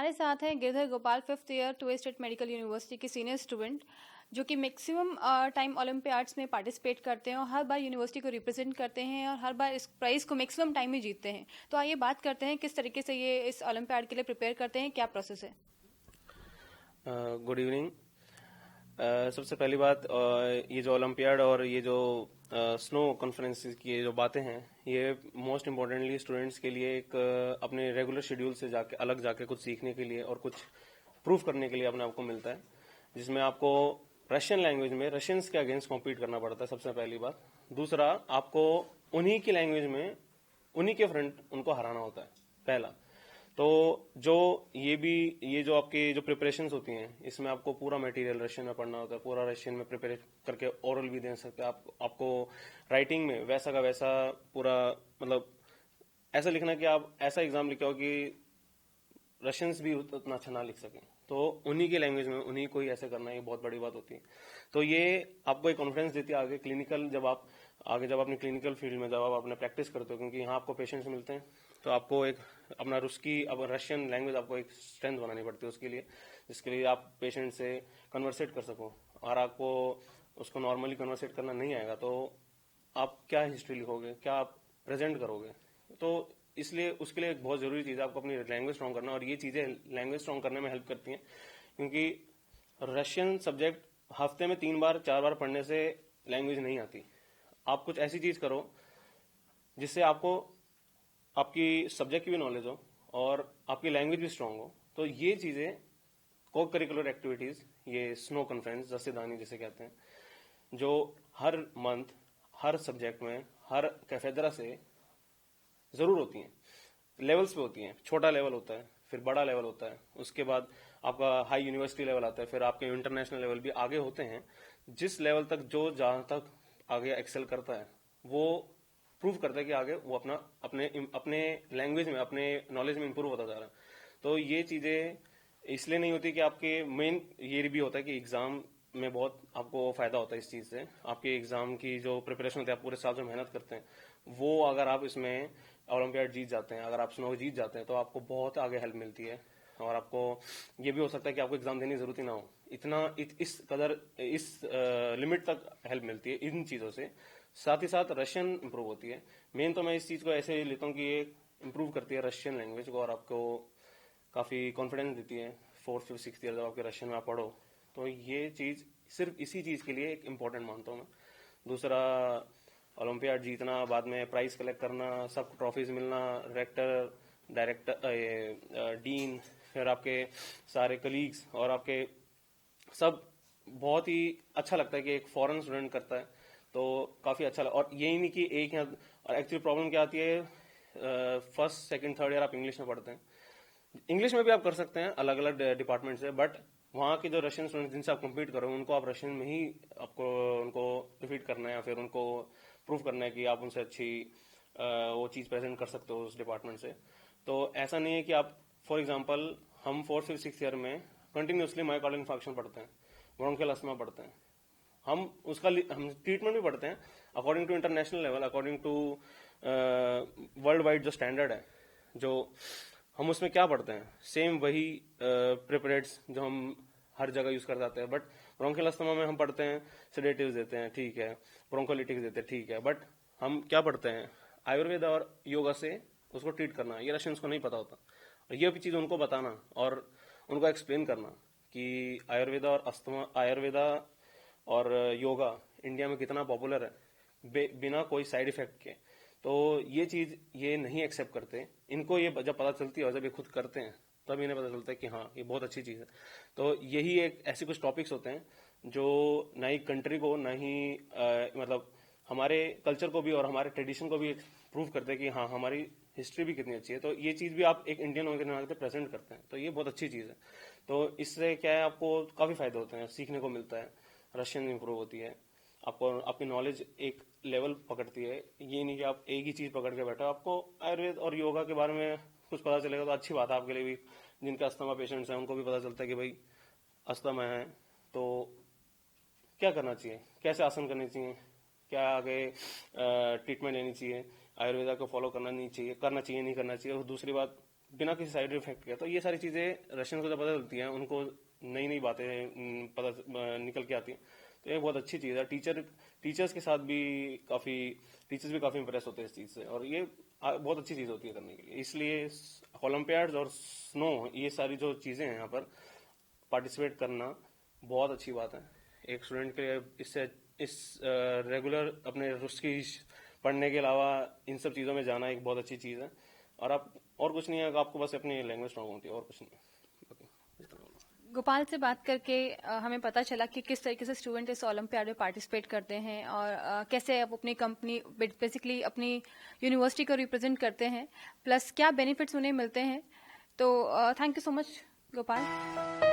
हमारे साथ हैं गिरधर गोपाल, 5th ईयर टू स्टेट मेडिकल यूनिवर्सिटी के सीनियर स्टूडेंट, जो कि मैक्सिमम टाइम ओलंपियाड्स में पार्टिसिपेट करते हैं और हर बार यूनिवर्सिटी को रिप्रेजेंट करते हैं और हर बार इस प्राइज़ को मैक्सिमम टाइम में जीतते हैं। तो आइए बात करते हैं किस तरीके से ये इस ओलंपियाड के लिए प्रिपेयर करते हैं, क्या प्रोसेस है। Good evening. सबसे पहली बात, ये जो ओलंपियाड और ये जो स्नो कॉन्फ्रेंस की ये जो बातें हैं, ये मोस्ट इम्पोर्टेंटली स्टूडेंट्स के लिए एक अपने रेगुलर शेड्यूल से जाके अलग जाके कुछ सीखने के लिए और कुछ प्रूफ करने के लिए अपने आप को मिलता है, जिसमें आपको रशियन लैंग्वेज में रशियंस के अगेंस्ट कॉम्पीट करना पड़ता है। सबसे पहली बात। दूसरा, आपको उन्हीं की लैंग्वेज में उन्हीं के फ्रंट उनको हराना होता है, पहला। तो जो ये जो आपकी जो प्रिपरेशंस होती हैं, इसमें आपको पूरा मटेरियल रशियन में पढ़ना होता है, पूरा रशियन में प्रिपेयर करके ओरल भी दे सकते हैं आपको राइटिंग में वैसा का वैसा पूरा, मतलब ऐसा लिखना कि आप ऐसा एग्जाम लिखे हो कि रशियंस भी उतना अच्छा ना लिख सकें, तो उन्हीं की लैंग्वेज में उन्हीं को ही ऐसे करना, ये बहुत बड़ी बात होती है। तो ये आपको एक कॉन्फिडेंस देती है आगे क्लिनिकल, जब आप अपनी क्लिनिकल फील्ड में जब आप अपने प्रैक्टिस करते हो, क्योंकि यहाँ आपको पेशेंट्स मिलते हैं, तो आपको एक अपना अब रशियन लैंग्वेज आपको एक स्ट्रेंथ बनानी पड़ती है उसके लिए, जिसके लिए आप पेशेंट से कन्वर्सेट कर सको। और आपको उसको नॉर्मली कन्वर्सेट करना नहीं आएगा तो आप क्या हिस्ट्री लिखोगे, क्या आप प्रेजेंट करोगे। तो इसलिए उसके लिए एक बहुत जरूरी चीज है आपको अपनी लैंग्वेज स्ट्रॉन्ग करना, और ये चीजें लैंग्वेज स्ट्रॉन्ग करने में हेल्प करती हैं, क्योंकि रशियन सब्जेक्ट हफ्ते में 3 बार 4 बार पढ़ने से लैंग्वेज नहीं आती। आप कुछ ऐसी चीज करो जिससे आपको आपकी सब्जेक्ट की भी नॉलेज हो और आपकी लैंग्वेज भी स्ट्रांग हो। तो ये चीजें को करिकुलर एक्टिविटीज, ये स्नो कॉन्फ्रेंस जसेदानी जिसे कहते हैं, जो हर मंथ हर सब्जेक्ट में हर कैफेदरा से जरूर होती हैं, लेवल्स पे होती हैं। छोटा लेवल होता है, फिर बड़ा लेवल होता है, उसके बाद आपका हाई यूनिवर्सिटी लेवल आता है, फिर आपके इंटरनेशनल लेवल भी आगे होते हैं। जिस लेवल तक जो जहां तक आगे एक्सेल करता है, वो प्रूव करता है कि आगे वो अपने अपने लैंग्वेज में, अपने नॉलेज में इंप्रूव होता जा रहा है। तो ये चीजें इसलिए नहीं होती कि आपके मेन ये भी होता है कि एग्जाम में बहुत आपको फायदा होता है इस चीज से। आपके एग्जाम की जो प्रिपरेशन होती है, आप पूरे साल जो मेहनत करते हैं, वो अगर आप इसमें ओलंपियाड जीत जाते हैं, अगर आप स्नो जीत जाते हैं, तो आपको बहुत आगे हेल्प मिलती है। और आपको ये भी हो सकता है कि आपको एग्जाम देने की जरूरत ही ना हो, इस लिमिट तक हेल्प मिलती है इन चीजों से। साथ ही साथ रशियन इंप्रूव होती है। मेन तो मैं इस चीज को ऐसे ही लेता हूँ कि ये इंप्रूव करती है रशियन लैंग्वेज को, और आपको काफी कॉन्फिडेंस देती है 4th 5th 6th ईयर जब आपके रशियन में आप पढ़ो। तो ये चीज सिर्फ इसी चीज के लिए एक इम्पोर्टेंट मानता हूँ मैं। दूसरा, ओलंपियाड जीतना, बाद में प्राइज कलेक्ट करना, सब ट्रॉफीज मिलना, रेक्टर, डायरेक्टर, डीन, फिर आपके सारे कलीग्स और आपके सब, बहुत ही अच्छा लगता है कि एक फॉरेन स्टूडेंट करता है, तो काफी अच्छा लगा। और यही नहीं कि एक यहाँ, और एक्चुअली प्रॉब्लम क्या आती है, फर्स्ट सेकंड थर्ड ईयर आप इंग्लिश में पढ़ते हैं, इंग्लिश में भी आप कर सकते हैं अलग अलग डिपार्टमेंट से, बट वहां के जो रशियन स्टूडेंट जिनसे आप कम्पीट करो, उनको आप रशियन में ही आपको उनको डिफीट करना है, या फिर उनको प्रूव करना है कि आप उनसे अच्छी वो चीज प्रेजेंट कर सकते हो उस डिपार्टमेंट से। तो ऐसा नहीं है कि आप, फॉर एग्जाम्पल, हम 4th 5th 6th ईयर में कंटिन्यूसली मायोकार्डियल इंफार्क्शन पढ़ते हैं, ब्रोंकियल अस्थमा पढ़ते हैं, हम ट्रीटमेंट भी पढ़ते हैं according to international level, according to world wide जो स्टैंडर्ड है, जो हम उसमें क्या पढ़ते हैं, सेम वही प्रिपरेट्स जो हम हर जगह यूज कर जाते हैं। बट ब्रोंकियल अस्थमा में हम पढ़ते हैं सेडेटिव्स देते हैं, ठीक है, ब्रोंकोलिटिक्स देते हैं, ठीक है, बट हम क्या पढ़ते हैं, आयुर्वेद और योगा से उसको ट्रीट करना। ये रशियंस को नहीं पता होता, और ये भी चीज उनको बताना और उनको एक्सप्लेन करना कि आयुर्वेदा और योगा इंडिया में कितना पॉपुलर है बिना कोई साइड इफेक्ट के। तो ये चीज ये नहीं एक्सेप्ट करते, इनको ये जब पता चलती है और जब ये खुद करते हैं तब इन्हें पता चलता है कि हाँ, ये बहुत अच्छी चीज है। तो यही एक ऐसे कुछ टॉपिक्स होते हैं जो ना ही कंट्री को, ना ही मतलब हमारे कल्चर को भी और हमारे ट्रेडिशन को भी प्रूव करते हैं कि हाँ, हमारी हिस्ट्री भी कितनी अच्छी है। तो ये चीज भी आप एक इंडियन होकर के प्रेजेंट करते हैं, तो ये बहुत अच्छी चीज है। तो इससे क्या है, आपको काफी फायदे होते हैं, सीखने को मिलता है, रशियन इंप्रूव होती है, आपको आपकी नॉलेज एक लेवल पकड़ती है। ये नहीं कि आप एक ही चीज पकड़ के बैठो, आपको आयुर्वेद और योगा के बारे में कुछ पता चलेगा तो अच्छी बात है आपके लिए भी। जिनके अस्थमा पेशेंट्स हैं उनको भी पता चलता है कि भाई अस्थमा है तो क्या करना चाहिए, कैसे आसन करने चाहिए, क्या आगे ट्रीटमेंट लेनी चाहिए, आयुर्वेदा को फॉलो करना नहीं चाहिए, नहीं करना चाहिए। और दूसरी बात, बिना किसी साइड इफेक्ट के। तो ये सारी चीजें रशियन को जब पता चलती हैं, उनको नई नई बातें निकल के आती हैं, तो ये बहुत अच्छी चीज है। टीचर्स के साथ भी टीचर्स भी काफी इंप्रेस होते हैं इस चीज से, और ये बहुत अच्छी चीज होती है करने के लिए। इसलिए ओलंपियाड्स और स्नो, ये सारी जो चीजें हैं यहाँ पर पार्टिसिपेट करना बहुत अच्छी बात है एक स्टूडेंट के लिए। इस रेगुलर अपने उसकी पढ़ने के अलावा इन सब चीजों में जाना एक बहुत अच्छी चीज है। और कुछ नहीं है, आपको बस अपनी लैंग्वेज स्ट्रांग होती है, और कुछ नहीं। गोपाल से बात करके हमें पता चला कि किस तरीके से स्टूडेंट इस ओलंपियाड में पार्टिसिपेट करते हैं और कैसे आप अपनी कंपनी बेसिकली अपनी यूनिवर्सिटी को रिप्रेजेंट करते हैं, प्लस क्या बेनिफिट्स उन्हें मिलते हैं। तो thank you so much Gopal.